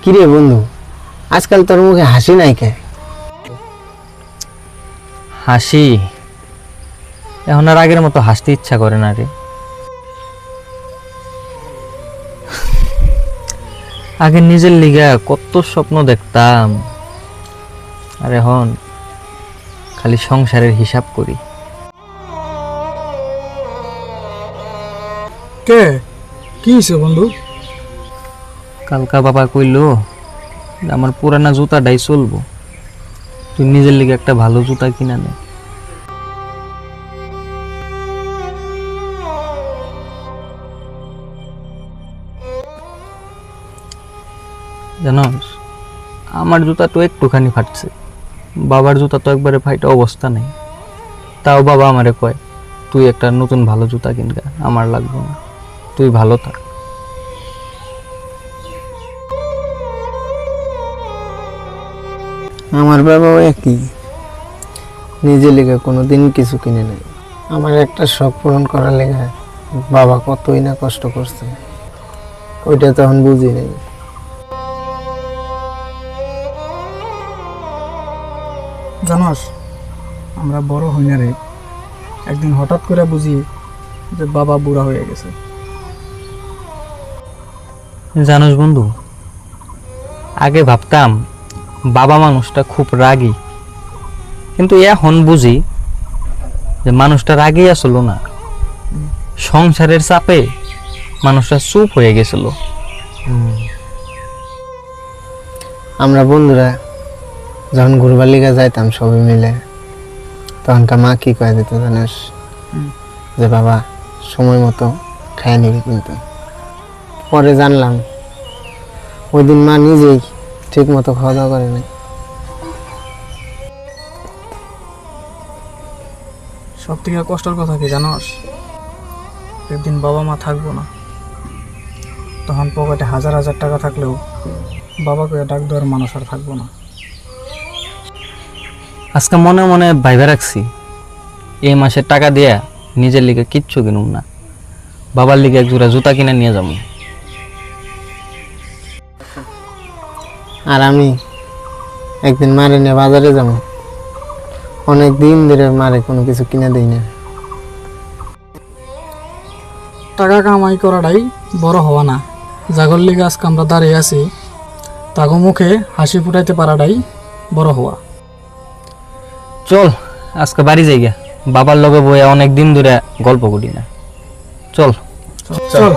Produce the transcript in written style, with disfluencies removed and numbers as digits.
কিরে বন্ধু, আজকাল তোর মুখে হাসি নাই কে? হাসি এখন আর আগের মতো হাসতে ইচ্ছা করে না রে। আগে নিজের লিগা কত স্বপ্ন দেখতাম, আর এখন খালি সংসারের হিসাব করি। কে কি হয়েছে বন্ধু? কালকা বাবা কইলো যে আমার পুরানা জুতাটাই চলবো, তুই নিজের লিগে একটা ভালো জুতা কিনা নে। জানোস, আমার জুতা তো একটুখানি ফাটছে, বাবার জুতা তো একবারে ফাইটা অবস্থা নেই। তাও বাবা আমারে কয় তুই একটা নতুন ভালো জুতা কিনগা, আমার লাগবে না, তুই ভালো থাক। আমার বাবাও একই, নিজের লেগে কোনোদিন কিছু কিনে নেই। আমার একটা শখ পূরণ করার লেগে বাবা কতই না কষ্ট করছে, ওইটা তখন বুঝি নেই। জানোস, আমরা বড় হই না রে, একদিন হঠাৎ করে বুঝি যে বাবা বুড়া হয়ে গেছে। জানোস বন্ধু, আগে ভাবতাম বাবা মানুষটা খুব রাগী, কিন্তু এখন বুঝি যে মানুষটা রাগী আসলো না, সংসারের চাপে মানুষটা চুপ হয়ে গেছিল। আমরা বন্ধুরা যখন ঘুরবার লিগা যাইতাম সবাই মিলে, তখনকার মা কি কয়ে দিত জানিস? যে বাবা সময় মতো খাইয়ে নিবি কিন্তু। পরে জানলাম ওই দিন মা নিজেই ঠিক মতো খাওয়া দাওয়া করে নাই। সব থেকে কষ্টের কথা কি জানোস? একদিন বাবা মা থাকবো না, তখন পকেটে হাজার হাজার টাকা থাকলেও বাবাকে ডাক দেওয়ার মানুষ আর থাকবো না। আজকে মনে মনে ভাইবা রাখছি, এই মাসের টাকা দিয়া নিজের লিগে কিচ্ছু কিনুম না, বাবার লিগে এক জোড়া জুতা কিনে নিয়ে যাবো। আর আমি একদিন মারে নিয়ে বাজারে যাবো, অনেক দিন ধরে মারে কোনো কিছু কিনে দিই না। টাকা কামাই করাটাই বড় হওয়া না, জাগর লিগে আজকে আমরা দাঁড়িয়ে আছি, তাগো মুখে হাসি ফুটাইতে পারাটাই বড় হওয়া। চল আজকে বাড়ি যাই গা, বাবার লগে বইয়া অনেক দিন ধরে গল্প করি না, চল। চল।